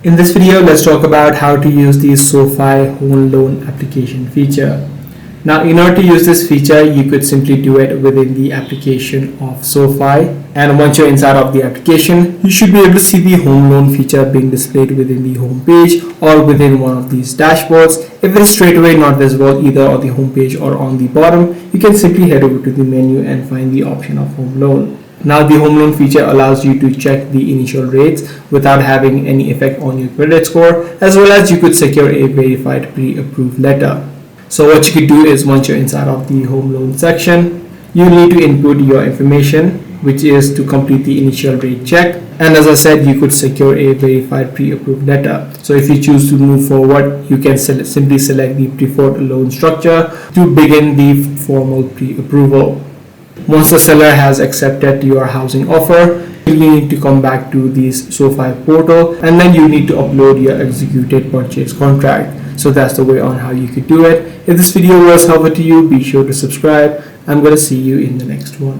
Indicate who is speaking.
Speaker 1: In this video, let's talk about how to use the SoFi home loan application feature. Now, in order to use this feature, you could simply do it within the application of SoFi. And once you're inside of the application, you should be able to see the home loan feature being displayed within the home page or within one of these dashboards. If it's straight away not visible either on the home page or on the bottom, you can simply head over to the menu and find the option of home loan. Now, the home loan feature allows you to check the initial rates without having any effect on your credit score, as well as you could secure a verified pre-approved letter. So what you could do is, once you're inside of the home loan section, you need to input your information, which is to complete the initial rate check. And as I said, you could secure a verified pre-approved letter. So if you choose to move forward, you can simply select the preferred loan structure to begin the formal pre-approval. Once the seller has accepted your housing offer, you need to come back to this SoFi portal, and then you need to upload your executed purchase contract. So that's the way on how you could do it. If this video was helpful to you, be sure to subscribe. I'm going to see you in the next one.